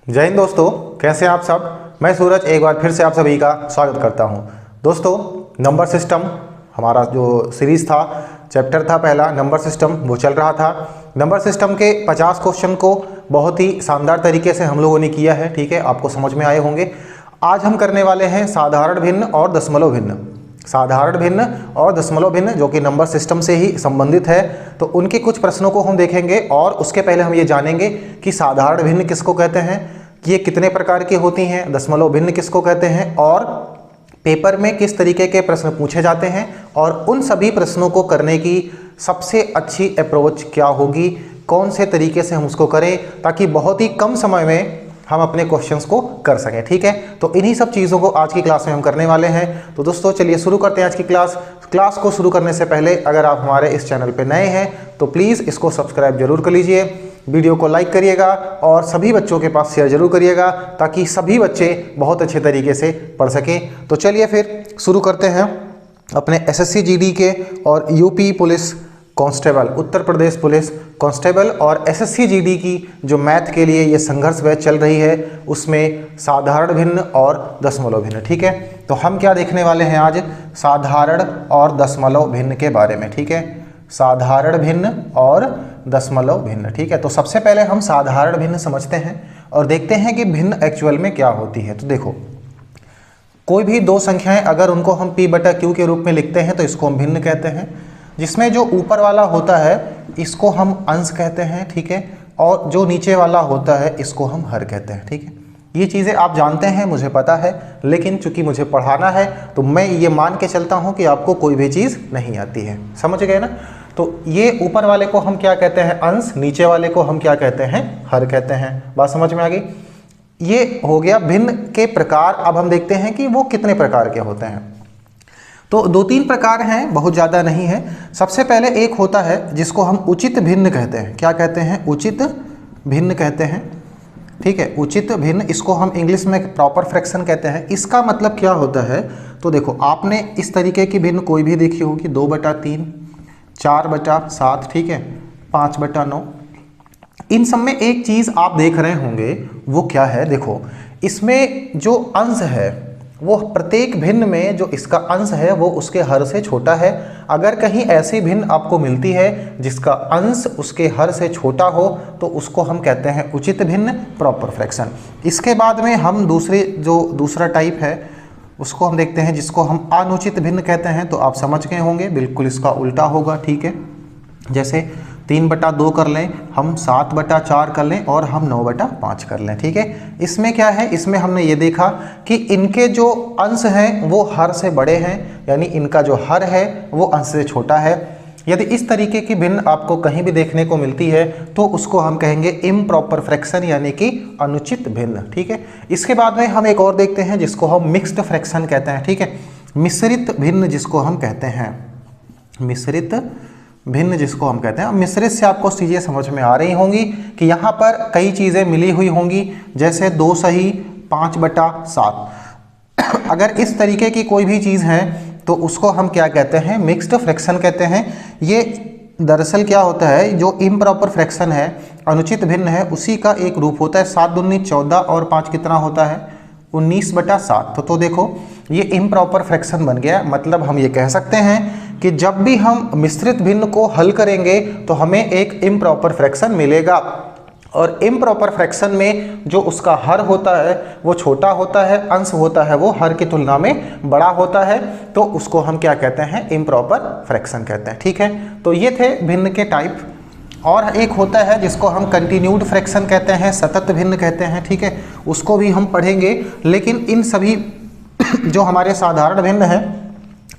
जय हिंद दोस्तों, कैसे हैं आप सब। मैं सूरज एक बार फिर से आप सभी का स्वागत करता हूं। दोस्तों, नंबर सिस्टम हमारा जो सीरीज़ था, चैप्टर था पहला नंबर सिस्टम, वो चल रहा था। नंबर सिस्टम के 50 क्वेश्चन को बहुत ही शानदार तरीके से हम लोगों ने किया है। ठीक है, आपको समझ में आए होंगे। आज हम करने वाले हैं साधारण भिन्न और दशमलव भिन्न। साधारण भिन्न और दशमलव भिन्न जो कि नंबर सिस्टम से ही संबंधित है, तो उनके कुछ प्रश्नों को हम देखेंगे। और उसके पहले हम ये जानेंगे कि साधारण भिन्न किसको कहते हैं, कि ये कितने प्रकार की होती हैं, दशमलव भिन्न किसको कहते हैं, और पेपर में किस तरीके के प्रश्न पूछे जाते हैं, और उन सभी प्रश्नों को करने की सबसे अच्छी अप्रोच क्या होगी, कौन से तरीके से हम उसको करें ताकि बहुत ही कम समय में हम अपने क्वेश्चंस को कर सकें। ठीक है, तो इन्हीं सब चीज़ों को आज की क्लास में हम करने वाले हैं। तो दोस्तों चलिए शुरू करते हैं आज की क्लास को शुरू करने से पहले अगर आप हमारे इस चैनल पे नए हैं तो प्लीज़ इसको सब्सक्राइब जरूर कर लीजिए, वीडियो को लाइक करिएगा और सभी बच्चों के पास शेयर जरूर करिएगा ताकि सभी बच्चे बहुत अच्छे तरीके से पढ़ सकें। तो चलिए फिर शुरू करते हैं अपने एसएससी जीडी के और UP police constable, Uttar Pradesh police constable और एसएससी जीडी की जो मैथ के लिए ये संघर्ष बैच चल रही है, उसमें साधारण भिन्न और दशमलव भिन्न। ठीक है, तो हम क्या देखने वाले हैं आज, साधारण और दशमलव भिन्न के बारे में। ठीक है, साधारण भिन्न और दशमलव भिन्न। ठीक है, तो सबसे पहले हम साधारण भिन्न समझते हैं और देखते हैं कि भिन्न एक्चुअल में क्या होती है। तो देखो, कोई भी दो संख्याएं अगर उनको हम p/q के रूप में लिखते हैं तो इसको हम भिन्न कहते हैं। जिसमें जो ऊपर वाला होता है इसको हम अंश कहते हैं। ठीक है, और जो नीचे वाला होता है इसको हम हर कहते हैं। ठीक है, ये चीज़ें आप जानते हैं, मुझे पता है, लेकिन चूंकि मुझे पढ़ाना है तो मैं ये मान के चलता हूँ कि आपको कोई भी चीज़ नहीं आती है। समझ गए ना। तो ये ऊपर वाले को हम क्या कहते हैं, अंश, नीचे वाले को हम क्या कहते हैं, हर कहते हैं। बात समझ में आ गई। ये हो गया भिन्न के प्रकार। अब हम देखते हैं कि वो कितने प्रकार के होते हैं। तो दो तीन प्रकार हैं, बहुत ज़्यादा नहीं है। सबसे पहले एक होता है जिसको हम उचित भिन्न कहते हैं। क्या कहते हैं, उचित भिन्न कहते हैं। ठीक है, उचित भिन्न, इसको हम इंग्लिश में प्रॉपर फ्रैक्शन कहते हैं। इसका मतलब क्या होता है, तो देखो आपने इस तरीके की भिन्न कोई भी देखी होगी, 2/3, 4/7, ठीक है, 5/9। इन सब में एक चीज़ आप देख रहे होंगे, वो क्या है, देखो इसमें जो अंश है वो प्रत्येक भिन्न में जो इसका अंश है वो उसके हर से छोटा है। अगर कहीं ऐसी भिन्न आपको मिलती है जिसका अंश उसके हर से छोटा हो तो उसको हम कहते हैं उचित भिन्न, प्रॉपर फ्रैक्शन। इसके बाद में हम दूसरा टाइप है उसको हम देखते हैं जिसको हम अनुचित भिन्न कहते हैं। तो आप समझ गए होंगे, बिल्कुल इसका उल्टा होगा। ठीक है, जैसे 3/2 कर लें, हम 7/4 कर लें और हम 9/5 कर लें। ठीक है, इसमें क्या है, इसमें हमने ये देखा कि इनके जो अंश हैं वो हर से बड़े हैं, यानी इनका जो हर है वो अंश से छोटा है। यदि इस तरीके की भिन्न आपको कहीं भी देखने को मिलती है तो उसको हम कहेंगे इम्प्रॉपर फ्रैक्शन, यानी कि अनुचित भिन्न। ठीक है, इसके बाद में हम एक और देखते हैं जिसको हम मिक्स्ड फ्रैक्शन कहते हैं। ठीक है, मिश्रित भिन्न जिसको हम कहते हैं, मिश्रित भिन्न जिसको हम कहते हैं। मिश्रित से आपको चीज़ें समझ में आ रही होंगी कि यहाँ पर कई चीज़ें मिली हुई होंगी, जैसे 2 सही 5/7। अगर इस तरीके की कोई भी चीज़ है तो उसको हम क्या कहते हैं, मिक्स्ड फ्रैक्शन कहते हैं। ये दरअसल क्या होता है, जो इम्प्रॉपर फ्रैक्शन है, अनुचित भिन्न है, उसी का एक रूप होता है। 7 दूनी 14 और 5 कितना होता है, 19/7। तो देखो ये इम्प्रॉपर फ्रैक्शन बन गया। मतलब हम ये कह सकते हैं कि जब भी हम मिश्रित भिन्न को हल करेंगे तो हमें एक इम्प्रॉपर फ्रैक्शन मिलेगा, और इम्प्रॉपर फ्रैक्शन में जो उसका हर होता है वो छोटा होता है, अंश होता है वो हर की तुलना में बड़ा होता है, तो उसको हम क्या कहते हैं, इम्प्रॉपर फ्रैक्शन कहते हैं। ठीक है, तो ये थे भिन्न के टाइप। और एक होता है जिसको हम कंटिन्यूड फ्रैक्शन कहते हैं, सतत भिन्न कहते हैं। ठीक है, उसको भी हम पढ़ेंगे, लेकिन इन सभी जो हमारे साधारण भिन्न हैं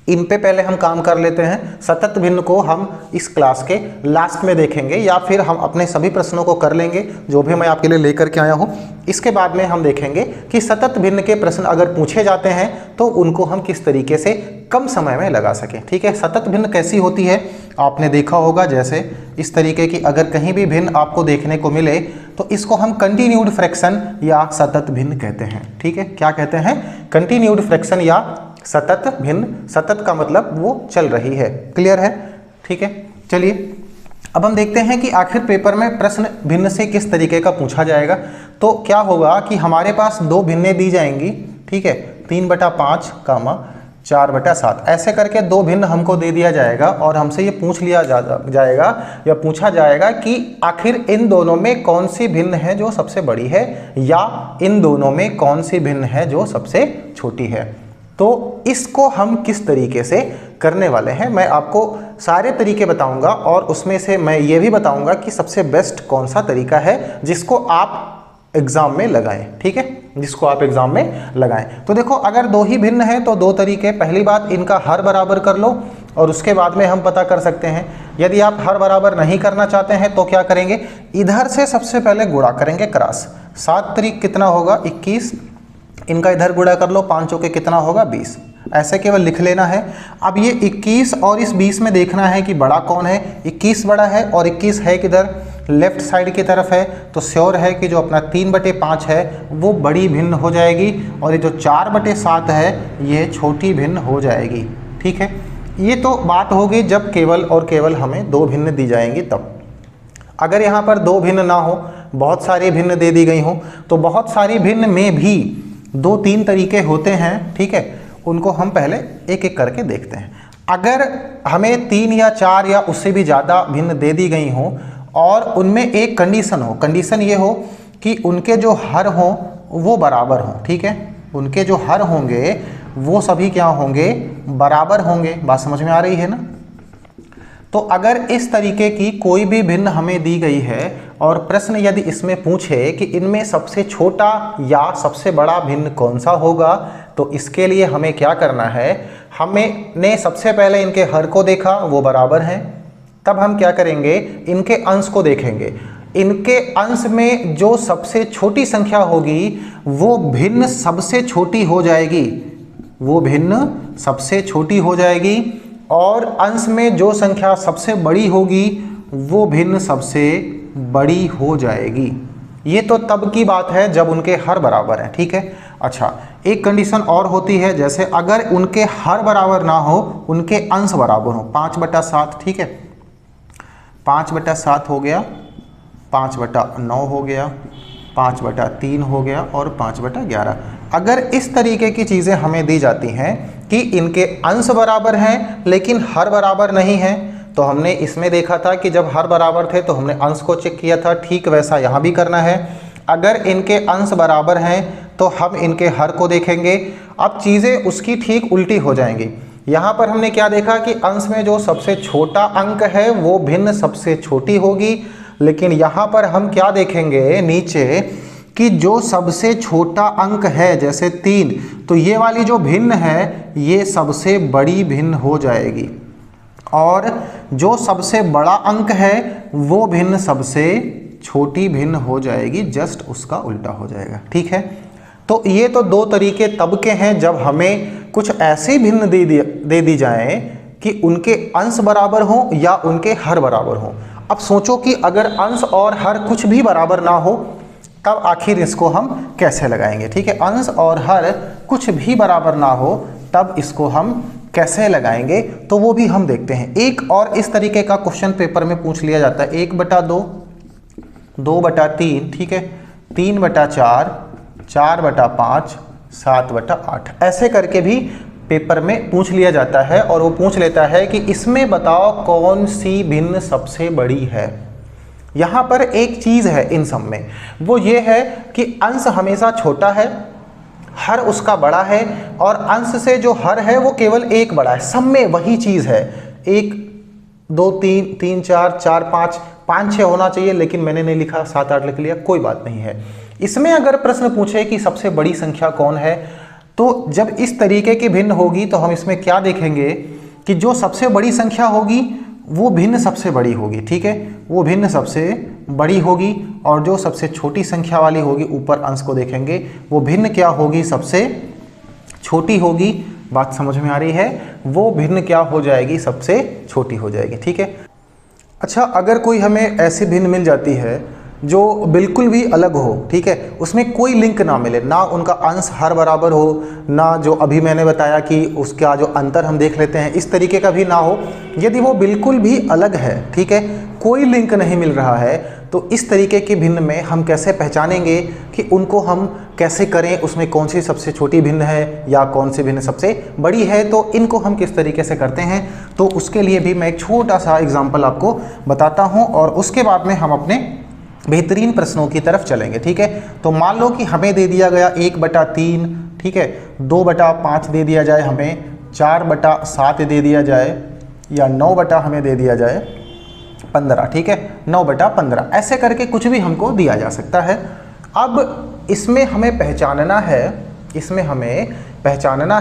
इन पे पहले हम काम कर लेते हैं। सतत भिन्न को हम इस क्लास के लास्ट में देखेंगे, या फिर हम अपने सभी प्रश्नों को कर लेंगे जो भी मैं आपके लिए लेकर के आया हूँ। इसके बाद में हम देखेंगे कि सतत भिन्न के प्रश्न अगर पूछे जाते हैं तो उनको हम किस तरीके से कम समय में लगा सकें। ठीक है, सतत भिन्न कैसी होती है आपने देखा होगा, जैसे इस तरीके की अगर कहीं भी भिन्न आपको देखने को मिले तो इसको हम कंटिन्यूड फ्रैक्शन या सतत भिन्न कहते हैं। ठीक है, क्या कहते हैं, कंटिन्यूड फ्रैक्शन या सतत भिन्न। सतत का मतलब वो चल रही है। क्लियर है। ठीक है, चलिए अब हम देखते हैं कि आखिर पेपर में प्रश्न भिन्न से किस तरीके का पूछा जाएगा। तो क्या होगा कि हमारे पास दो भिन्नें दी जाएंगी, ठीक है, 3/5 कामा 4/7, ऐसे करके दो भिन्न हमको दे दिया जाएगा और हमसे ये पूछ लिया जाएगा या पूछा जाएगा कि आखिर इन दोनों में कौन सी भिन्न है जो सबसे बड़ी है, या इन दोनों में कौन सी भिन्न है जो सबसे छोटी है। तो इसको हम किस तरीके से करने वाले हैं, मैं आपको सारे तरीके बताऊंगा और उसमें से मैं ये भी बताऊंगा कि सबसे बेस्ट कौन सा तरीका है जिसको आप एग्जाम में लगाएं, ठीक है, जिसको आप एग्जाम में लगाएं। तो देखो, अगर दो ही भिन्न हैं तो दो तरीके, पहली बात इनका हर बराबर कर लो और उसके बाद में हम पता कर सकते हैं। यदि आप हर बराबर नहीं करना चाहते हैं तो क्या करेंगे, इधर से सबसे पहले गुणा करेंगे क्रॉस, 7 त्रिक कितना होगा 21, इनका इधर गुणा कर लो, 5 चौके कितना होगा 20, ऐसे केवल लिख लेना है। अब ये 21 और इस 20 में देखना है कि बड़ा कौन है, 21 बड़ा है और 21 है किधर, लेफ्ट साइड की तरफ है, तो श्योर है कि जो अपना 3/5 है वो बड़ी भिन्न हो जाएगी और ये जो 4/7 है ये छोटी भिन्न हो जाएगी, ठीक है। ये तो बात होगी जब केवल और केवल हमें दो भिन्न दी जाएंगी तब। अगर यहाँ पर दो भिन्न ना हो, बहुत सारी भिन्न दे दी गई हो, तो बहुत सारी भिन्न में भी 2-3 तरीके होते हैं, ठीक है, उनको हम पहले एक एक करके देखते हैं। अगर हमें 3 या 4 या उससे भी ज़्यादा भिन्न दे दी गई हों और उनमें एक कंडीशन हो, कंडीशन ये हो कि उनके जो हर हों वो बराबर हों, ठीक है, उनके जो हर होंगे वो सभी क्या होंगे, बराबर होंगे। बात समझ में आ रही है ना। तो अगर इस तरीके की कोई भी भिन्न हमें दी गई है और प्रश्न यदि इसमें पूछे कि इनमें सबसे छोटा या सबसे बड़ा भिन्न कौन सा होगा, तो इसके लिए हमें क्या करना है, हमने सबसे पहले इनके हर को देखा, वो बराबर हैं, तब हम क्या करेंगे, इनके अंश को देखेंगे। इनके अंश में जो सबसे छोटी संख्या होगी वो भिन्न सबसे छोटी हो जाएगी, वो भिन्न सबसे छोटी हो जाएगी, और अंश में जो संख्या सबसे बड़ी होगी वो भिन्न सबसे बड़ी हो जाएगी। ये तो तब की बात है जब उनके हर बराबर हैं, ठीक है। अच्छा, एक कंडीशन और होती है, जैसे अगर उनके हर बराबर ना हो, उनके अंश बराबर हो, 5/7, ठीक है, 5/7 हो गया, 5/9 हो गया, 5/3 हो गया और 5/11। अगर इस तरीके की चीज़ें हमें दी जाती हैं कि इनके अंश बराबर हैं लेकिन हर बराबर नहीं है, तो हमने इसमें देखा था कि जब हर बराबर थे तो हमने अंश को चेक किया था, ठीक वैसा यहाँ भी करना है। अगर इनके अंश बराबर हैं तो हम इनके हर को देखेंगे। अब चीज़ें उसकी ठीक उल्टी हो जाएंगी। यहाँ पर हमने क्या देखा कि अंश में जो सबसे छोटा अंक है वो भिन्न सबसे छोटी होगी, लेकिन यहाँ पर हम क्या देखेंगे नीचे कि जो सबसे छोटा अंक है जैसे 3, तो ये वाली जो भिन्न है ये सबसे बड़ी भिन्न हो जाएगी, और जो सबसे बड़ा अंक है वो भिन्न सबसे छोटी भिन्न हो जाएगी, जस्ट उसका उल्टा हो जाएगा, ठीक है। तो ये तो दो तरीके तब के हैं जब हमें कुछ ऐसी भिन्न दे दी जाए कि उनके अंश बराबर हों या उनके हर बराबर हों। अब सोचो कि अगर अंश और हर कुछ भी बराबर ना हो तब आखिर इसको हम कैसे लगाएंगे, ठीक है। अंश और हर कुछ भी बराबर ना हो तब इसको हम कैसे लगाएंगे, तो वो भी हम देखते हैं। एक और इस तरीके का क्वेश्चन पेपर में पूछ लिया जाता है, 1/2, 2/3, ठीक है, 3/4, 4/5, 7/8, ऐसे करके भी पेपर में पूछ लिया जाता है। और वो पूछ लेता है कि इसमें बताओ कौन सी भिन्न सबसे बड़ी है। यहाँ पर एक चीज़ है इन सब में, वो ये है कि अंश हमेशा छोटा है, हर उसका बड़ा है, और अंश से जो हर है वो केवल एक बड़ा है। सब में वही चीज़ है, 1 2 3 3 4 4 5 5 6 होना चाहिए, लेकिन मैंने नहीं लिखा, 7 8 लिख लिया, कोई बात नहीं है। इसमें अगर प्रश्न पूछे कि सबसे बड़ी संख्या कौन है, तो जब इस तरीके की भिन्न होगी तो हम इसमें क्या देखेंगे कि जो सबसे बड़ी संख्या होगी वो भिन्न सबसे बड़ी होगी, ठीक है, वो भिन्न सबसे बड़ी होगी, और जो सबसे छोटी संख्या वाली होगी, ऊपर अंश को देखेंगे, वो भिन्न क्या होगी, सबसे छोटी होगी। बात समझ में आ रही है, वो भिन्न क्या हो जाएगी, सबसे छोटी हो जाएगी, ठीक है। अच्छा, अगर कोई हमें ऐसी भिन्न मिल जाती है जो बिल्कुल भी अलग हो, ठीक है, उसमें कोई लिंक ना मिले, ना उनका अंश हर बराबर हो, ना जो अभी मैंने बताया कि उसका जो अंतर हम देख लेते हैं इस तरीके का भी ना हो। यदि वो बिल्कुल भी अलग है, ठीक है, कोई लिंक नहीं मिल रहा है, तो इस तरीके के भिन्न में हम कैसे पहचानेंगे कि उनको हम कैसे करें, उसमें कौन सी सबसे छोटी भिन्न है या कौन सी भिन्न सबसे बड़ी है, तो इनको हम किस तरीके से करते हैं, तो उसके लिए भी मैं एक छोटा सा एग्जाम्पल आपको बताता हूँ और उसके बाद में हम अपने बेहतरीन प्रश्नों की तरफ चलेंगे। ठीक है, तो मान लो कि हमें दे दिया गया 1/3, ठीक है, 2/5 दे दिया जाए, हमें 4/7 दे दिया जाए, या 9 हमें दे दिया जाए 15, ठीक है, 9/15, ऐसे करके कुछ भी हमको दिया जा सकता है। अब इसमें हमें पहचानना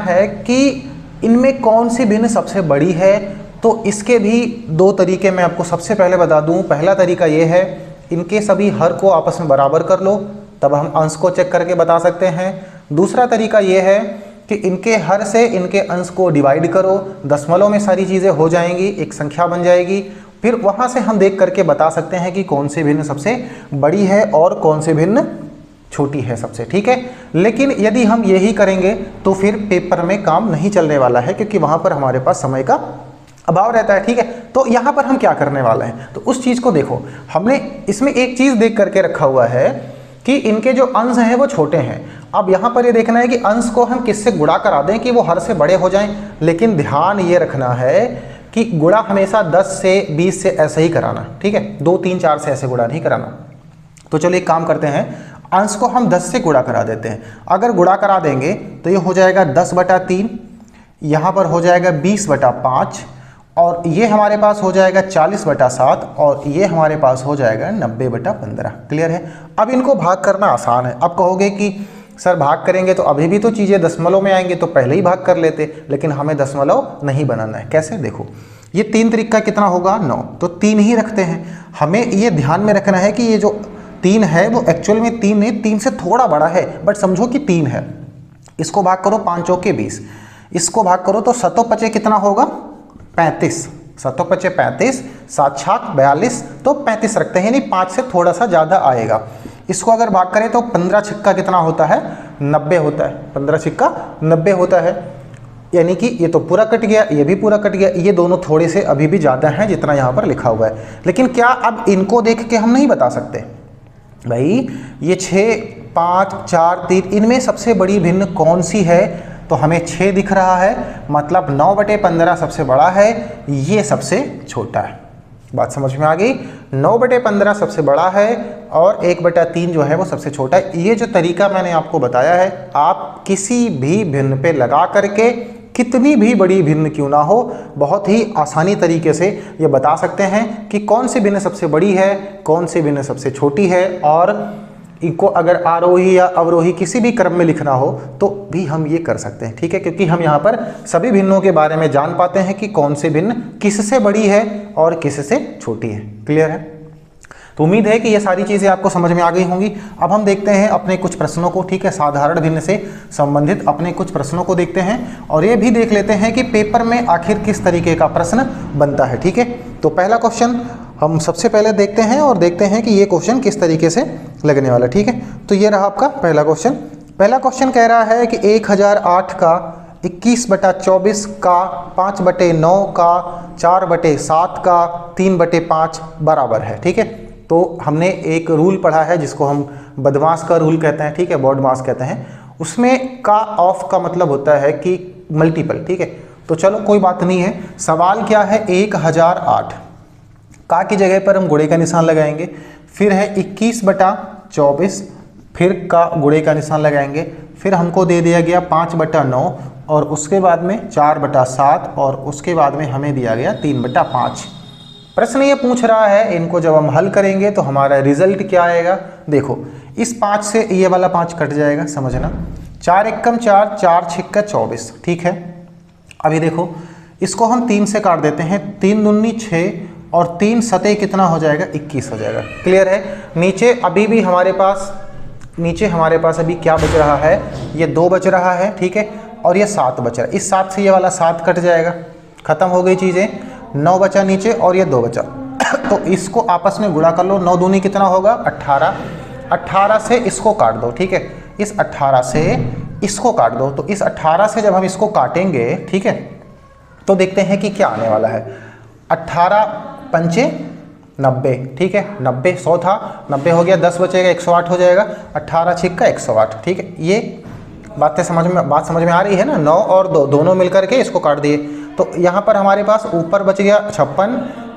है कि इनमें कौन सी भिन्न सबसे बड़ी है। तो इसके भी दो तरीके मैं आपको सबसे पहले बता दूं। पहला तरीका ये है, इनके सभी हर को आपस में बराबर कर लो, तब हम अंश को चेक करके बता सकते हैं। दूसरा तरीका ये है कि इनके हर से इनके अंश को डिवाइड करो, दशमलव में सारी चीज़ें हो जाएंगी, एक संख्या बन जाएगी, फिर वहाँ से हम देख करके बता सकते हैं कि कौन सी भिन्न सबसे बड़ी है और कौन सी भिन्न छोटी है सबसे। ठीक है, लेकिन यदि हम यही करेंगे तो फिर पेपर में काम नहीं चलने वाला है, क्योंकि वहाँ पर हमारे पास समय का अभाव रहता है। ठीक है, तो यहाँ पर हम क्या करने वाले हैं, तो उस चीज़ को देखो, हमने इसमें एक चीज़ देख करके रखा हुआ है कि इनके जो अंश हैं वो छोटे हैं। अब यहाँ पर ये देखना है कि अंश को हम किससे गुणा करा दें कि वो हर से बड़े हो जाएं, लेकिन ध्यान ये रखना है कि गुणा हमेशा 10 से 20 से ऐसे ही कराना। ठीक है, 2 3 4 से ऐसे गुणा नहीं कराना। तो चलो एक काम करते हैं, अंश को हम 10 से गुणा करा देते हैं। अगर गुणा करा देंगे तो ये हो जाएगा 10/3, यहाँ पर हो जाएगा 20/5, और ये हमारे पास हो जाएगा 40/7, और ये हमारे पास हो जाएगा 90/15। क्लियर है। अब इनको भाग करना आसान है। अब कहोगे कि सर भाग करेंगे तो अभी भी तो चीज़ें दशमलव में आएंगी, तो पहले ही भाग कर लेते, लेकिन हमें दशमलव नहीं बनाना है। कैसे, देखो, ये 3 तरीका कितना होगा, 9, तो 3 ही रखते हैं। हमें ये ध्यान में रखना है कि ये जो 3 है वो एक्चुअल में 3 नहीं, 3 से थोड़ा बड़ा है, बट समझो कि 3 है। इसको भाग करो 5 चौके 20, इसको भाग करो तो 7×5 कितना होगा, 35, 7×5 35, 7 छाक 42, तो 35 रखते हैं, यानी 5 से थोड़ा सा ज़्यादा आएगा। इसको अगर भाग करें तो 15 छिक्का कितना होता है, 90 होता है, 15 छिक्का 90 होता है, यानी कि ये तो पूरा कट गया, ये भी पूरा कट गया, ये दोनों थोड़े से अभी भी ज़्यादा हैं जितना यहाँ पर लिखा हुआ है। लेकिन क्या अब इनको देख के हम नहीं बता सकते भाई ये 6 5 4 3 इनमें सबसे बड़ी भिन्न कौन सी है, तो हमें 6 दिख रहा है, मतलब 9/15 सबसे बड़ा है, ये सबसे छोटा है। बात समझ में आ गई, 9/15 सबसे बड़ा है और 1/3 जो है वो सबसे छोटा है। ये जो तरीका मैंने आपको बताया है, आप किसी भी भिन्न पे लगा करके, कितनी भी बड़ी भिन्न क्यों ना हो, बहुत ही आसानी तरीके से ये बता सकते हैं कि कौन सी भिन्न सबसे बड़ी है, कौन सी भिन्न सबसे छोटी है। और इनको अगर आरोही या अवरोही किसी भी क्रम में लिखना हो तो भी हम ये कर सकते हैं। ठीक है, क्योंकि हम यहाँ पर सभी भिन्नों के बारे में जान पाते हैं कि कौन सी भिन्न किससे बड़ी है और किससे छोटी है। क्लियर है, तो उम्मीद है कि ये सारी चीज़ें आपको समझ में आ गई होंगी। अब हम देखते हैं अपने कुछ प्रश्नों को। ठीक है, साधारण भिन्न से संबंधित अपने कुछ प्रश्नों को देखते हैं और ये भी देख लेते हैं कि पेपर में आखिर किस तरीके का प्रश्न बनता है। ठीक है, तो पहला क्वेश्चन हम सबसे पहले देखते हैं और देखते हैं कि ये क्वेश्चन किस तरीके से लगने वाला। ठीक है, तो ये रहा आपका पहला क्वेश्चन। पहला क्वेश्चन कह रहा है कि 1008 का 21/24 का 5/9 का 4/7 का 3/5 बराबर है। ठीक है, तो हमने एक रूल पढ़ा है जिसको हम बदमाश का रूल कहते हैं। ठीक है, बॉडमास कहते हैं। उसमें का ऑफ का मतलब होता है कि मल्टीपल। ठीक है, तो चलो कोई बात नहीं है। सवाल क्या है, 1008 का की जगह पर हम गुणे का निशान लगाएंगे, फिर है 21/24, फिर का गुणे का निशान लगाएंगे, फिर हमको दे दिया गया 5/9 और उसके बाद में 4/7 और उसके बाद में हमें दिया गया 3/5। प्रश्न ये पूछ रहा है, इनको जब हम हल करेंगे तो हमारा रिजल्ट क्या आएगा। देखो, इस 5 से ये वाला 5 कट जाएगा, समझना। 4 एकम 4, 4 छिक्का 24। ठीक है, अभी देखो इसको हम 3 से काट देते हैं, 3 दूनी 6 और 3 सतह कितना हो जाएगा, 21 हो जाएगा। क्लियर है। नीचे अभी भी हमारे पास अभी क्या बच रहा है, ये 2 बच रहा है। ठीक है, और ये 7 बच रहा है। इस 7 से ये वाला 7 कट जाएगा, खत्म हो गई चीज़ें। 9 बचा नीचे और ये 2 बचा। तो इसको आपस में गुणा कर लो, 9 दूनी कितना होगा 18, 18 से इसको काट दो, ठीक है, इस 18 से इसको काट दो। तो इस 18 से जब हम इसको काटेंगे, ठीक है, तो देखते हैं कि क्या आने वाला है। 18 पंचे 90, ठीक है, 90 100 था, 90 हो गया, 10 बचेगा, 108 हो जाएगा, 18 छिक का 108, ठीक है। ये बात समझ में आ रही है ना। 9 और 2 दोनों मिलकर के इसको काट दिए, तो यहाँ पर हमारे पास ऊपर बच गया 56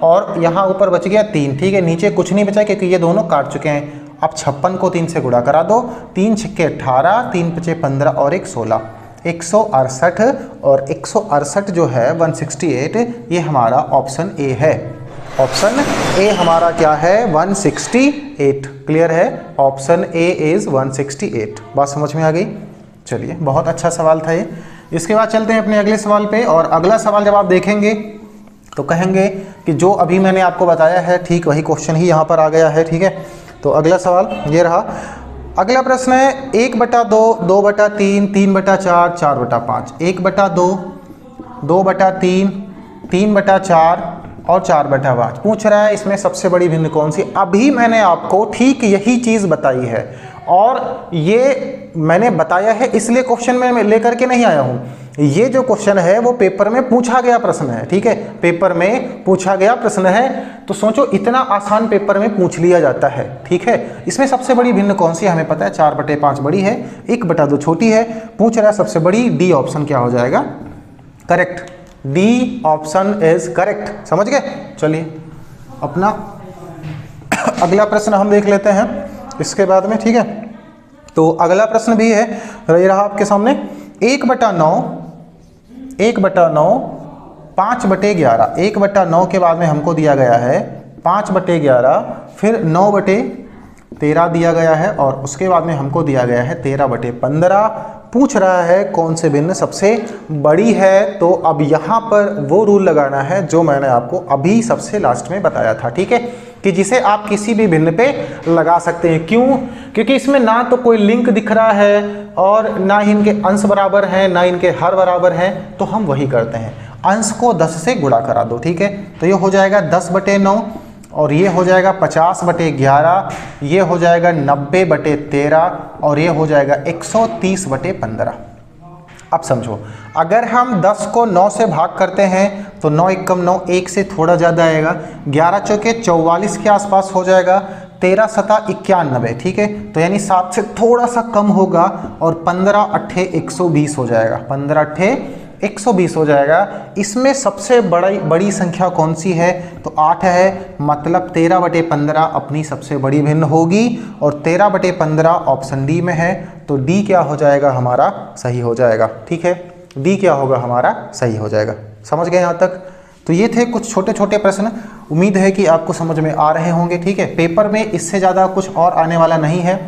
और यहाँ ऊपर बच गया 3, ठीक है, नीचे कुछ नहीं बचा क्योंकि ये दोनों काट चुके हैं। अब 56 को 3 से गुणा करा दो, 3 छिक्के 18, 3 पचे 15 और 1 16, 168 और 168 जो है 168, ये हमारा ऑप्शन ए है। ऑप्शन ए हमारा क्या है 168, क्लियर है, ऑप्शन ए इज 168। बात समझ में आ गई। चलिए, बहुत अच्छा सवाल था ये। इसके बाद चलते हैं अपने अगले सवाल पे, और अगला सवाल जब आप देखेंगे तो कहेंगे कि जो अभी मैंने आपको बताया है ठीक वही क्वेश्चन ही यहाँ पर आ गया है, ठीक है। तो अगला सवाल ये रहा। अगला प्रश्न है 1/2, 2/3, 3/4, 4/5, 1/2, 2/3, 3/4 और 4/5 पूछ रहा है। इसमें सबसे बड़ी भिन्न कौन सी? अभी मैंने आपको ठीक यही चीज़ बताई है, और ये मैंने बताया है इसलिए क्वेश्चन में लेकर के नहीं आया हूँ। ये जो क्वेश्चन है वो पेपर में पूछा गया प्रश्न है, ठीक है, पेपर में पूछा गया प्रश्न है। तो सोचो, इतना आसान पेपर में पूछ लिया जाता है, ठीक है। इसमें सबसे बड़ी भिन्न कौन सी हमें पता है, 4/5 बड़ी है, 1/2 छोटी है। पूछ रहा है सबसे बड़ी, डी ऑप्शन क्या हो जाएगा, correct, D option is correct. समझ गए। चलिए अपना अगला प्रश्न हम देख लेते हैं इसके बाद में, ठीक है। तो अगला प्रश्न भी है, ये रहा आपके सामने, 1/9, 5/11, 1/9 के बाद में हमको दिया गया है 5/11, फिर 9/13 दिया गया है, और उसके बाद में हमको दिया गया है 13/15। पूछ रहा है कौन से भिन्न सबसे बड़ी है। तो अब यहाँ पर वो रूल लगाना है जो मैंने आपको अभी सबसे लास्ट में बताया था, ठीक है, कि जिसे आप किसी भी भिन्न पे लगा सकते हैं। क्यों? क्योंकि इसमें ना तो कोई लिंक दिख रहा है, और ना ही इनके अंश बराबर हैं, ना इनके हर बराबर हैं। तो हम वही करते हैं, अंश को 10 से गुणा करा दो, ठीक है। तो ये हो जाएगा 10/9, और ये हो जाएगा 50/11, ये हो जाएगा 90/13, और ये हो जाएगा 130/15। अब समझो, अगर हम 10 को 9 से भाग करते हैं तो 9 एकम 9, 1 से थोड़ा ज़्यादा आएगा, 11 चौके 44 के आसपास हो जाएगा, 13 सता 91, ठीक है, तो यानी 7 से थोड़ा सा कम होगा, और 15 अट्ठे 120 हो जाएगा, 15 अट्ठे 120 हो जाएगा। इसमें सबसे बड़ी संख्या कौन सी है? तो 8 है, मतलब 13/15 अपनी सबसे बड़ी भिन्न होगी, और 13/15 ऑप्शन डी में है। तो डी क्या हो जाएगा हमारा, सही हो जाएगा, ठीक है, डी क्या होगा हमारा, सही हो जाएगा। समझ गए यहाँ तक? तो ये थे कुछ छोटे छोटे प्रश्न, उम्मीद है कि आपको समझ में आ रहे होंगे, ठीक है। पेपर में इससे ज़्यादा कुछ और आने वाला नहीं है,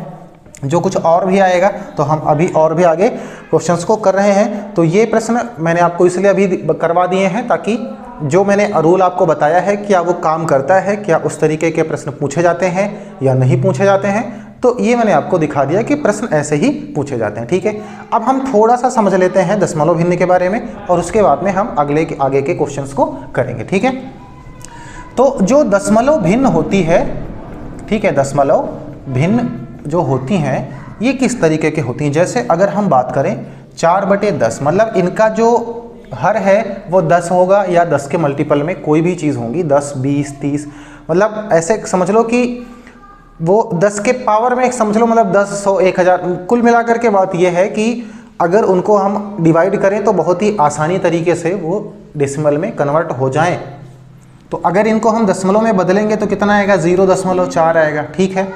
जो कुछ और भी आएगा तो हम अभी और भी आगे क्वेश्चंस को कर रहे हैं। तो ये प्रश्न मैंने आपको इसलिए अभी करवा दिए हैं ताकि जो मैंने रूल आपको बताया है क्या वो काम करता है, क्या उस तरीके के प्रश्न पूछे जाते हैं या नहीं पूछे जाते हैं। तो ये मैंने आपको दिखा दिया कि प्रश्न ऐसे ही पूछे जाते हैं, ठीक है। अब हम थोड़ा सा समझ लेते हैं दशमलव भिन्न के बारे में, और उसके बाद में हम आगे के क्वेश्चंस को करेंगे, ठीक है। तो जो दशमलव भिन्न होती है, ठीक है, दशमलव भिन्न जो होती हैं ये किस तरीके की होती हैं। जैसे अगर हम बात करें 4/10, मतलब इनका जो हर है वो 10 होगा, या 10 के मल्टीपल में कोई भी चीज़ होंगी, 10, 20, 30, मतलब ऐसे समझ लो कि वो 10 के पावर में समझ लो, मतलब 10, 100, 1000, कुल मिलाकर के बात ये है कि अगर उनको हम डिवाइड करें तो बहुत ही आसानी तरीके से वो डेसिमल में कन्वर्ट हो जाएं। तो अगर इनको हम दशमलव में बदलेंगे तो कितना आएगा, 0.4 आएगा, ठीक है।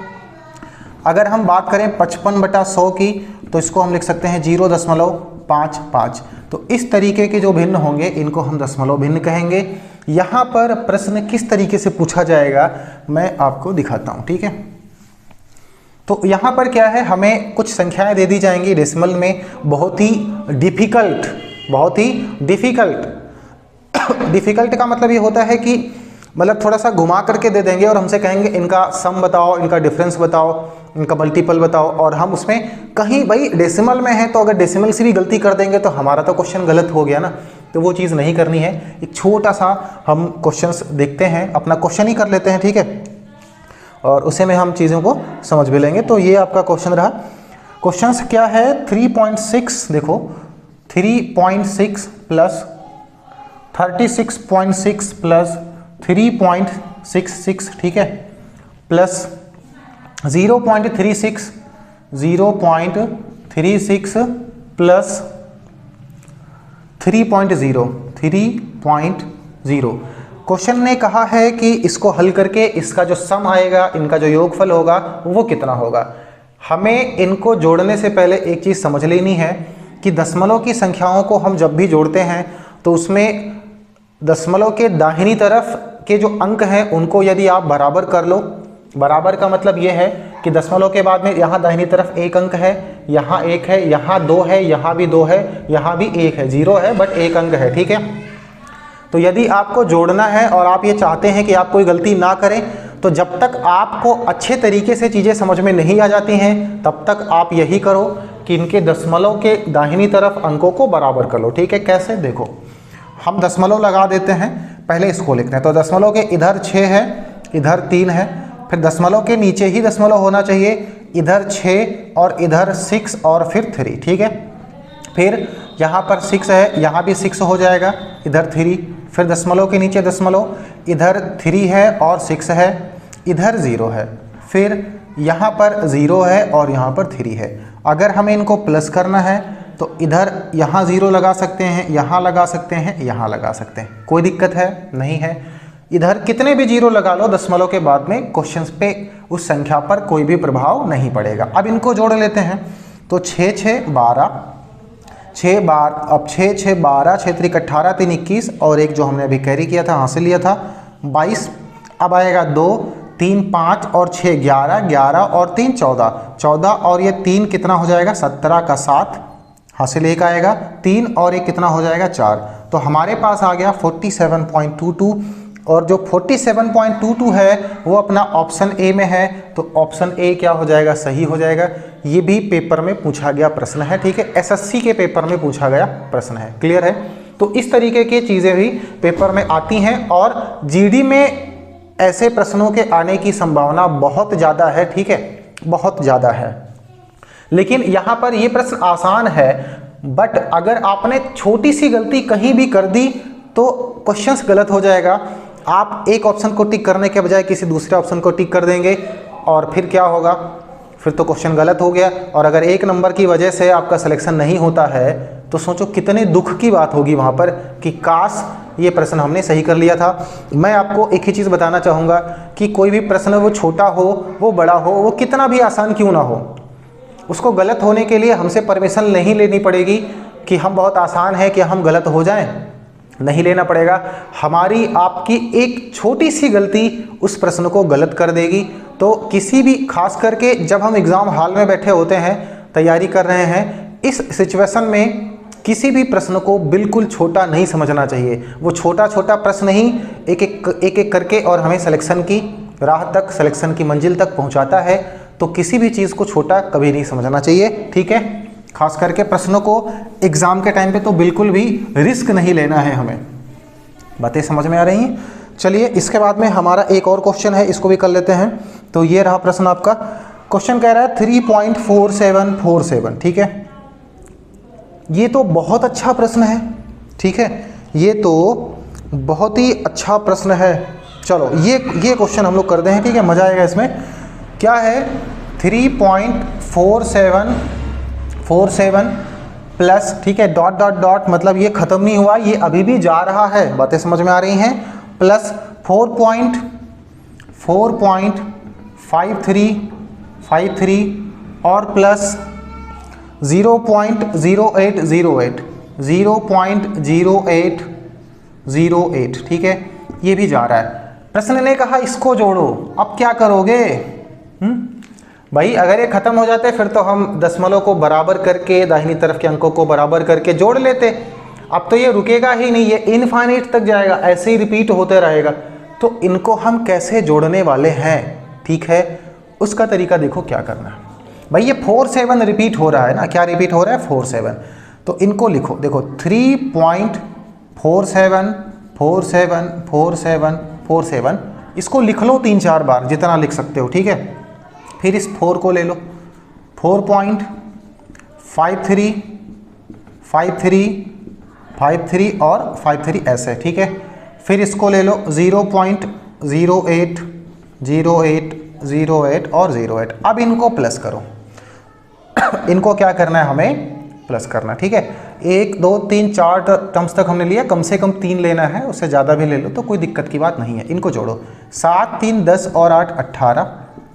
अगर हम बात करें 55/100 की, तो इसको हम लिख सकते हैं 0.55। तो इस तरीके के जो भिन्न होंगे इनको हम दशमलव भिन्न कहेंगे। यहाँ पर प्रश्न किस तरीके से पूछा जाएगा मैं आपको दिखाता हूँ, ठीक है। तो यहाँ पर क्या है, हमें कुछ संख्याएं दे दी जाएंगी डेसिमल में, बहुत ही डिफ़िकल्ट डिफ़िकल्ट का मतलब ये होता है कि मतलब थोड़ा सा घुमा करके दे देंगे और हमसे कहेंगे इनका सम बताओ, इनका डिफरेंस बताओ, इनका मल्टीपल बताओ, और हम उसमें कहीं भाई डेसिमल में है तो अगर डेसिमल से भी गलती कर देंगे तो हमारा तो क्वेश्चन गलत हो गया ना। तो वो चीज़ नहीं करनी है। एक छोटा सा हम क्वेश्चंस देखते हैं, अपना क्वेश्चन ही कर लेते हैं, ठीक है, और उसे में हम चीज़ों को समझ भी लेंगे। तो ये आपका क्वेश्चन रहा। क्वेश्चंस क्या है, 3.6 देखो, 3.6 प्लस 36.6 प्लस 3.66, ठीक है, प्लस 0.36 प्लस 3.0। क्वेश्चन ने कहा है कि इसको हल करके इसका जो सम आएगा, इनका जो योगफल होगा वो कितना होगा। हमें इनको जोड़ने से पहले एक चीज़ समझ लेनी है कि दशमलव की संख्याओं को हम जब भी जोड़ते हैं तो उसमें दशमलव के दाहिनी तरफ के जो अंक हैं उनको यदि आप बराबर कर लो, बराबर का मतलब ये है कि दशमलव के बाद में यहाँ दाहिनी तरफ एक अंक है, यहाँ एक है, यहाँ दो है, यहाँ भी दो है, यहाँ भी एक है, 0 है बट एक अंक है, ठीक है। तो यदि आपको जोड़ना है और आप ये चाहते हैं कि आप कोई गलती ना करें, तो जब तक आपको अच्छे तरीके से चीज़ें समझ में नहीं आ जाती हैं तब तक आप यही करो कि इनके दशमलव के दाहिनी तरफ अंकों को बराबर कर लो, ठीक है। कैसे, देखो हम दशमलव लगा देते हैं, पहले इसको लिखते हैं। तो दशमलव के इधर 6 है, इधर 3 है, फिर दशमलव के नीचे ही दशमलव होना चाहिए, इधर 6 और इधर 6 और फिर 3, ठीक है। फिर यहाँ पर 6 है, यहाँ भी 6 हो जाएगा, इधर 3, फिर दशमलव के नीचे दशमलव, इधर 3 है और 6 है, इधर 0 है, फिर यहाँ पर 0 है और यहाँ पर 3 है। अगर हमें इनको प्लस करना है तो इधर यहाँ 0 लगा सकते हैं, यहाँ लगा सकते हैं, यहाँ लगा सकते हैं, कोई दिक्कत है नहीं है। इधर कितने भी 0 लगा लो दशमलव के बाद में, क्वेश्चंस पे उस संख्या पर कोई भी प्रभाव नहीं पड़ेगा। अब इनको जोड़ लेते हैं। तो 6 6 12, 6 12, अब 6 6 12, 6 3 18, 3 21 और एक जो हमने अभी कैरी किया था, हासिल लिया था 22। अब आएगा 2 3 5 और 6 11, 11 और 3 14, 14 और ये 3 कितना हो जाएगा, 17 का 7, हासिल 1 आएगा, 3 और 1 कितना हो जाएगा, 4। तो हमारे पास आ गया 47.22 और जो 47.22 है वो अपना ऑप्शन ए में है। तो ऑप्शन ए क्या हो जाएगा, सही हो जाएगा। ये भी पेपर में पूछा गया प्रश्न है, ठीक है, एसएससी के पेपर में पूछा गया प्रश्न है, क्लियर है। तो इस तरीके की चीज़ें भी पेपर में आती हैं और जीडी में ऐसे प्रश्नों के आने की संभावना बहुत ज़्यादा है, ठीक है, बहुत ज़्यादा है। लेकिन यहाँ पर ये प्रश्न आसान है, बट अगर आपने छोटी सी गलती कहीं भी कर दी तो क्वेश्चंस गलत हो जाएगा। आप एक ऑप्शन को टिक करने के बजाय किसी दूसरे ऑप्शन को टिक कर देंगे और फिर क्या होगा, फिर तो क्वेश्चन गलत हो गया। और अगर एक नंबर की वजह से आपका सिलेक्शन नहीं होता है तो सोचो कितने दुख की बात होगी वहाँ पर कि काश ये प्रश्न हमने सही कर लिया था। मैं आपको एक ही चीज़ बताना चाहूँगा कि कोई भी प्रश्न वो छोटा हो, वो बड़ा हो, वो कितना भी आसान क्यों ना हो, उसको गलत होने के लिए हमसे परमिशन नहीं लेनी पड़ेगी कि हम बहुत आसान है कि हम गलत हो जाएं, नहीं लेना पड़ेगा। हमारी आपकी एक छोटी सी गलती उस प्रश्न को गलत कर देगी। तो किसी भी, खास करके जब हम एग्ज़ाम हॉल में बैठे होते हैं, तैयारी कर रहे हैं, इस सिचुएशन में किसी भी प्रश्न को बिल्कुल छोटा नहीं समझना चाहिए। वो छोटा छोटा प्रश्न ही एक एक करके और हमें सिलेक्शन की राह तक, सिलेक्शन की मंजिल तक पहुंचाता है। तो किसी भी चीज़ को छोटा कभी नहीं समझना चाहिए, ठीक है। खास करके प्रश्नों को एग्ज़ाम के टाइम पे तो बिल्कुल भी रिस्क नहीं लेना है हमें। बातें समझ में आ रही हैं। चलिए इसके बाद में हमारा एक और क्वेश्चन है, इसको भी कर लेते हैं। तो ये रहा प्रश्न आपका। क्वेश्चन कह रहा है 3.4747, ठीक है। ये तो बहुत अच्छा प्रश्न है, ठीक है, ये तो बहुत ही अच्छा प्रश्न है। चलो ये क्वेश्चन हम लोग करते हैं, ठीक है, मज़ा आएगा इसमें। क्या है, 3.4747 प्लस, ठीक है, डॉट डॉट डॉट, मतलब ये ख़त्म नहीं हुआ, ये अभी भी जा रहा है। बातें समझ में आ रही हैं। प्लस 4.5353 और प्लस 0.0808, ठीक है, ये भी जा रहा है। प्रश्न ने कहा इसको जोड़ो, अब क्या करोगे? भाई अगर ये खत्म हो जाते फिर तो हम दशमलव को बराबर करके, दाहिनी तरफ के अंकों को बराबर करके जोड़ लेते। अब तो ये रुकेगा ही नहीं, ये इनफाइनाइट तक जाएगा, ऐसे ही रिपीट होते रहेगा। तो इनको हम कैसे जोड़ने वाले हैं, ठीक है, उसका तरीका देखो क्या करना है। भाई ये 47 रिपीट हो रहा है ना, क्या रिपीट हो रहा है, 47। तो इनको लिखो, देखो 3.47 4 7 4 7 4 7 4 7, इसको लिख लो 3-4 बार जितना लिख सकते हो, ठीक है। फिर इस 4 को ले लो, 4.53 53 53 और 53 ऐसे, ठीक है। फिर इसको ले लो 0.08 08 08 और 08। अब इनको प्लस करो इनको क्या करना है, हमें प्लस करना, ठीक है। 1 2 3 4 टर्म्स तक हमने लिया, कम से कम 3 लेना है, उससे ज़्यादा भी ले लो तो कोई दिक्कत की बात नहीं है। इनको जोड़ो, 7 3 10 और 8 18,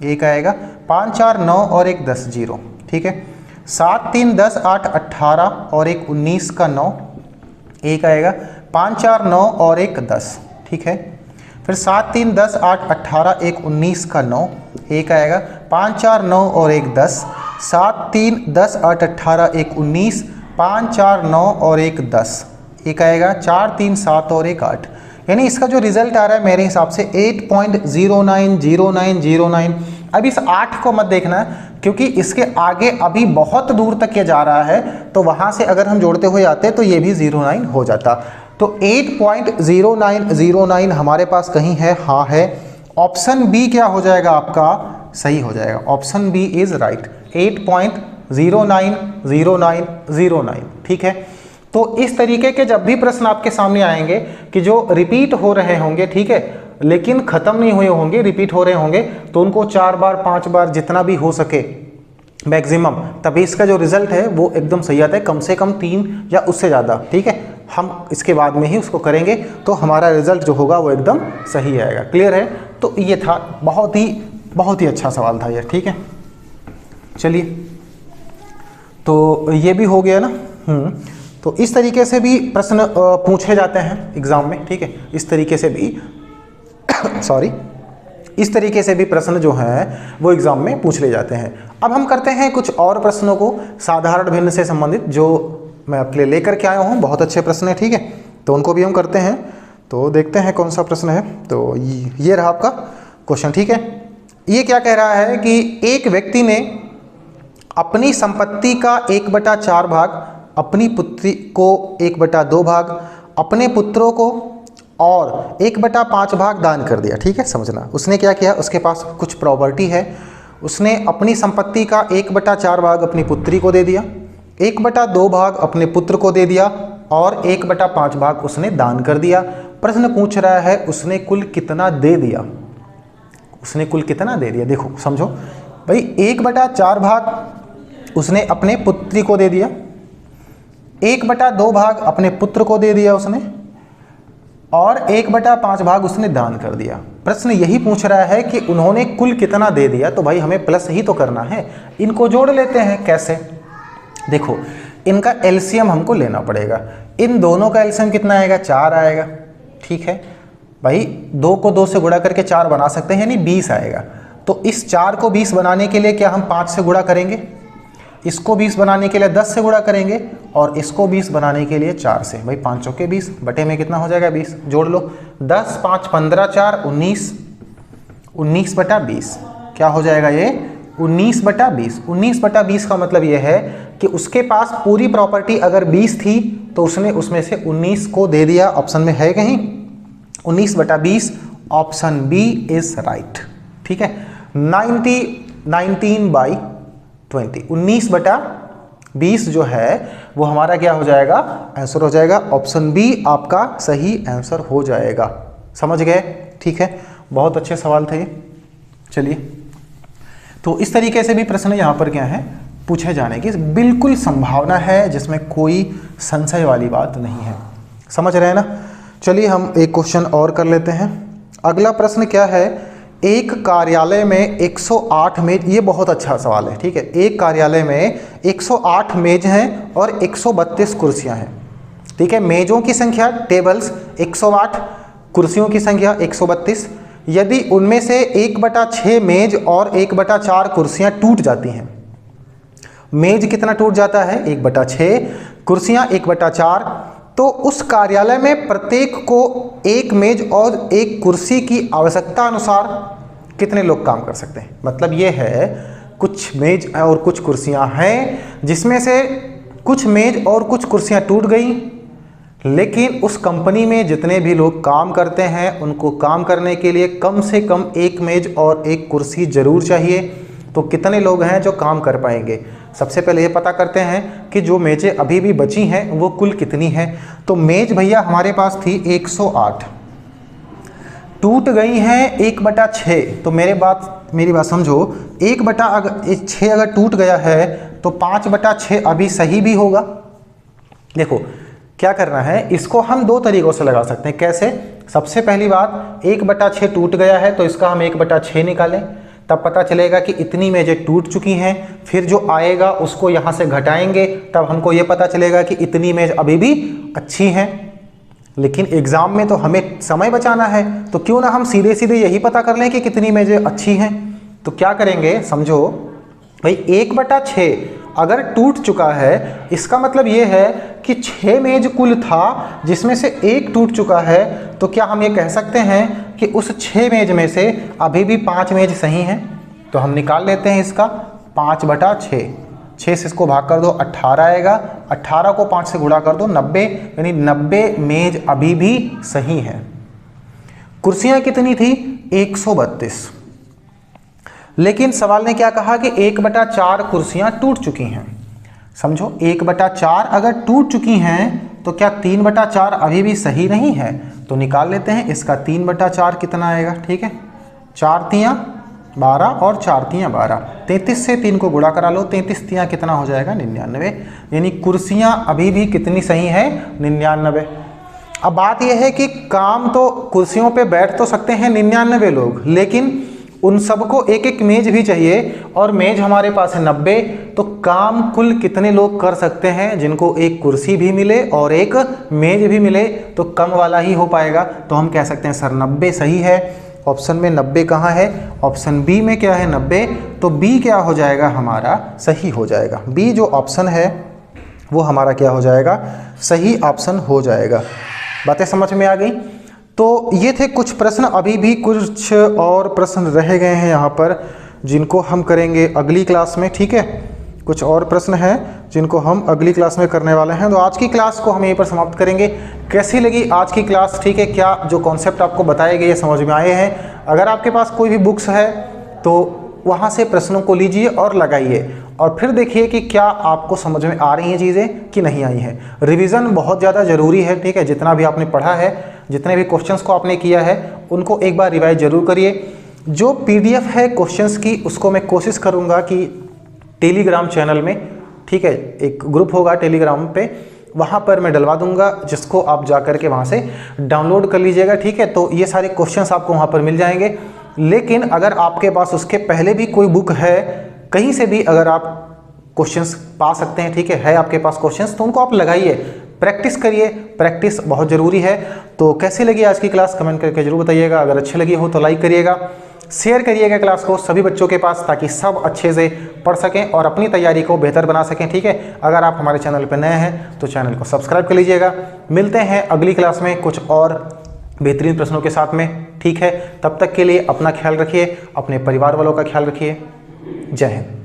एक आएगा। 5 4 9 और 1 10 0, ठीक है। 7 3 10 8 18 और 1 19 का 9, एक आएगा। 5 4 9 और 1 10, ठीक है। फिर 7 3 10 8 18 1 19 का 9, एक आएगा। 5 4 9 और 1 10, 7 3 10 8 18 1 19, 5 4 9 और 1 10, एक आएगा। 4 3 7 और 1 8, यानी इसका जो रिजल्ट आ रहा है मेरे हिसाब से 8.090909। अब इस 8 को मत देखना क्योंकि इसके आगे अभी बहुत दूर तक ये जा रहा है, तो वहाँ से अगर हम जोड़ते हुए आते तो ये भी 09 हो जाता। तो 8.0909 हमारे पास कहीं है, हाँ है। ऑप्शन बी क्या हो जाएगा आपका, सही हो जाएगा। ऑप्शन बी इज राइट, 8.090909, ठीक है। तो इस तरीके के जब भी प्रश्न आपके सामने आएंगे कि जो रिपीट हो रहे होंगे, ठीक है, लेकिन खत्म नहीं हुए होंगे, रिपीट हो रहे होंगे, तो उनको 4 बार 5 बार जितना भी हो सके मैक्सिमम, तभी इसका जो रिजल्ट है वो एकदम सही आता है। कम से कम 3 या उससे ज़्यादा, ठीक है, हम इसके बाद में ही उसको करेंगे तो हमारा रिजल्ट जो होगा वो एकदम सही आएगा। क्लियर है? तो ये था, बहुत ही अच्छा सवाल था ये, ठीक है। चलिए, तो ये भी हो गया ना। तो इस तरीके से भी प्रश्न पूछे जाते हैं एग्जाम में, ठीक है। इस तरीके से भी इस तरीके से भी प्रश्न जो हैं वो एग्जाम में पूछ ले जाते हैं। अब हम करते हैं कुछ और प्रश्नों को साधारण भिन्न से संबंधित, जो मैं आपके लिए लेकर के आया हूँ। बहुत अच्छे प्रश्न है, ठीक है, तो उनको भी हम करते हैं। तो देखते हैं कौन सा प्रश्न है। तो ये रहा आपका क्वेश्चन, ठीक है। ये क्या कह रहा है कि एक व्यक्ति ने अपनी संपत्ति का 1/4 भाग अपनी पुत्री को 1/2 भाग, अपने पुत्रों को और 1/5 भाग दान कर दिया, ठीक है। समझना, उसने क्या किया, उसके पास कुछ प्रॉपर्टी है, उसने अपनी संपत्ति का 1/4 भाग अपनी पुत्री को दे दिया, 1/2 भाग अपने पुत्र को दे दिया और 1/5 भाग उसने दान कर दिया। प्रश्न पूछ रहा है उसने कुल कितना दे दिया, उसने कुल कितना दे दिया। देखो समझो भाई, 1/4 भाग उसने अपने पुत्री को दे दिया, 1/2 भाग अपने पुत्र को दे दिया उसने, और 1/5 भाग उसने दान कर दिया। प्रश्न यही पूछ रहा है कि उन्होंने कुल कितना दे दिया, तो भाई हमें प्लस ही तो करना है। इनको जोड़ लेते हैं। कैसे? देखो, इनका एलसीएम हमको लेना पड़ेगा। इन दोनों का एलसीएम कितना आएगा, 4 आएगा, ठीक है भाई। 2 को 2 से गुणा करके 4 बना सकते हैं, यानी 20 आएगा। तो इस 4 को 20 बनाने के लिए क्या हम 5 से गुणा करेंगे, इसको 20 बनाने के लिए 10 से गुणा करेंगे, और इसको 20 बनाने के लिए 4 से। भाई 5 चौके 20, बटे में कितना हो जाएगा 20, जोड़ लो। 10 5 15 4 19, 19/20 क्या हो जाएगा ये, 19/20। 19/20 का मतलब ये है कि उसके पास पूरी प्रॉपर्टी अगर 20 थी तो उसने उसमें से 19 को दे दिया। ऑप्शन में है कहीं 19/20, ऑप्शन बी इज राइट, ठीक है। 19/20, 19/20 जो है वो हमारा क्या हो जाएगा, आंसर हो जाएगा। ऑप्शन बी आपका सही आंसर हो जाएगा। समझ गए? ठीक है, बहुत अच्छे सवाल थे ये। चलिए, तो इस तरीके से भी प्रश्न यहाँ पर क्या है, पूछे जाने की बिल्कुल संभावना है, जिसमें कोई संशय वाली बात नहीं है। समझ रहे हैं ना? चलिए हम एक क्वेश्चन और कर लेते हैं। अगला प्रश्न क्या है, एक कार्यालय में 108 मेज, ये बहुत अच्छा सवाल है, ठीक है। एक कार्यालय में 108 मेज हैं और 132 कुर्सियां हैं, ठीक है। मेजों की संख्या टेबल्स 108, कुर्सियों की संख्या 132। यदि उनमें से 1/6 मेज और 1/4 कुर्सियां टूट जाती हैं, मेज कितना टूट जाता है, 1/6, कुर्सियां 1/4, तो उस कार्यालय में प्रत्येक को एक मेज और एक कुर्सी की आवश्यकता अनुसार कितने लोग काम कर सकते हैं। मतलब ये है, कुछ मेज और कुछ कुर्सियां हैं, जिसमें से कुछ मेज और कुछ कुर्सियां टूट गई, लेकिन उस कंपनी में जितने भी लोग काम करते हैं उनको काम करने के लिए कम से कम एक मेज और एक कुर्सी ज़रूर चाहिए। तो कितने लोग हैं जो काम कर पाएंगे? सबसे पहले ये पता करते हैं कि जो मेज़ें अभी भी बची हैं वो कुल कितनी हैं। तो मेज़ भैया हमारे पास थी 108, टूट गई हैं 1/6। तो मेरी बात समझो, 1/6 अगर टूट गया है तो 5/6 अभी सही भी होगा। देखो क्या करना है, इसको हम दो तरीक़ों से लगा सकते हैं। कैसे? सबसे पहली बात, 1/6 टूट गया है तो इसका हम 1/6 निकालें, तब पता चलेगा कि इतनी मेजें टूट चुकी हैं। फिर जो आएगा उसको यहाँ से घटाएंगे, तब हमको ये पता चलेगा कि इतनी मेज अभी भी अच्छी हैं। लेकिन एग्ज़ाम में तो हमें समय बचाना है, तो क्यों ना हम सीधे सीधे यही पता कर लें कि कितनी मेजें अच्छी हैं। तो क्या करेंगे, समझो भाई, 1/6 अगर टूट चुका है इसका मतलब ये है कि 6 मेज कुल था जिसमें से एक टूट चुका है। तो क्या हम ये कह सकते हैं कि उस 6 मेज में से अभी भी 5 मेज सही हैं? तो हम निकाल लेते हैं इसका 5/6। 6 से इसको भाग कर दो, 18 आएगा। 18 को 5 से गुणा कर दो, 90, यानी 90 मेज अभी भी सही हैं। कुर्सियाँ कितनी थी? 132। लेकिन सवाल ने क्या कहा कि 1/4 कुर्सियां टूट चुकी हैं। समझो, 1/4 अगर टूट चुकी हैं तो क्या 3/4 अभी भी सही नहीं है? तो निकाल लेते हैं इसका 3/4 कितना आएगा। ठीक है, 4 तियाँ 12 और 4 तियाँ 12, 33 से 3 को गुणा करा लो, 33 तियाँ कितना हो जाएगा? 99। यानी कुर्सियां अभी भी कितनी सही है? 99। अब बात यह है कि काम तो कुर्सियों पे बैठ तो सकते हैं 99 लोग, लेकिन उन सबको एक एक मेज भी चाहिए और मेज हमारे पास है 90। तो काम कुल कितने लोग कर सकते हैं जिनको एक कुर्सी भी मिले और एक मेज भी मिले? तो कम वाला ही हो पाएगा। तो हम कह सकते हैं सर 90 सही है। ऑप्शन में 90 कहाँ है? ऑप्शन बी में क्या है? 90। तो बी क्या हो जाएगा? हमारा सही हो जाएगा। बी जो ऑप्शन है वो हमारा क्या हो जाएगा? सही ऑप्शन हो जाएगा। बातें समझ में आ गई? तो ये थे कुछ प्रश्न, अभी भी कुछ और प्रश्न रह गए हैं यहाँ पर जिनको हम करेंगे अगली क्लास में। ठीक है, कुछ और प्रश्न हैं जिनको हम अगली क्लास में करने वाले हैं। तो आज की क्लास को हम यहीं पर समाप्त करेंगे। कैसी लगी आज की क्लास? ठीक है, क्या जो कॉन्सेप्ट आपको बताए गए समझ में आए हैं? अगर आपके पास कोई भी बुक्स है तो वहाँ से प्रश्नों को लीजिए और लगाइए और फिर देखिए कि क्या आपको समझ में आ रही हैं चीज़ें कि नहीं आई हैं। रिवीजन बहुत ज़्यादा ज़रूरी है। ठीक है, जितना भी आपने पढ़ा है, जितने भी क्वेश्चंस को आपने किया है, उनको एक बार रिवाइज जरूर करिए। जो पीडीएफ है क्वेश्चंस की उसको मैं कोशिश करूँगा कि टेलीग्राम चैनल में, ठीक है, एक ग्रुप होगा टेलीग्राम पे, वहाँ पर मैं डलवा दूंगा, जिसको आप जा कर के वहाँ से डाउनलोड कर लीजिएगा। ठीक है, तो ये सारे क्वेश्चंस आपको वहाँ पर मिल जाएंगे। लेकिन अगर आपके पास उसके पहले भी कोई बुक है, कहीं से भी अगर आप क्वेश्चंस पा सकते हैं, ठीक है आपके पास क्वेश्चंस, तो उनको आप लगाइए, प्रैक्टिस करिए। प्रैक्टिस बहुत ज़रूरी है। तो कैसी लगी आज की क्लास कमेंट करके जरूर बताइएगा। अगर अच्छी लगी हो तो लाइक करिएगा, शेयर करिएगा क्लास को सभी बच्चों के पास, ताकि सब अच्छे से पढ़ सकें और अपनी तैयारी को बेहतर बना सकें। ठीक है, अगर आप हमारे चैनल पर नए हैं तो चैनल को सब्सक्राइब कर लीजिएगा। मिलते हैं अगली क्लास में कुछ और बेहतरीन प्रश्नों के साथ में। ठीक है, तब तक के लिए अपना ख्याल रखिए, अपने परिवार वालों का ख्याल रखिए। जय हिंद।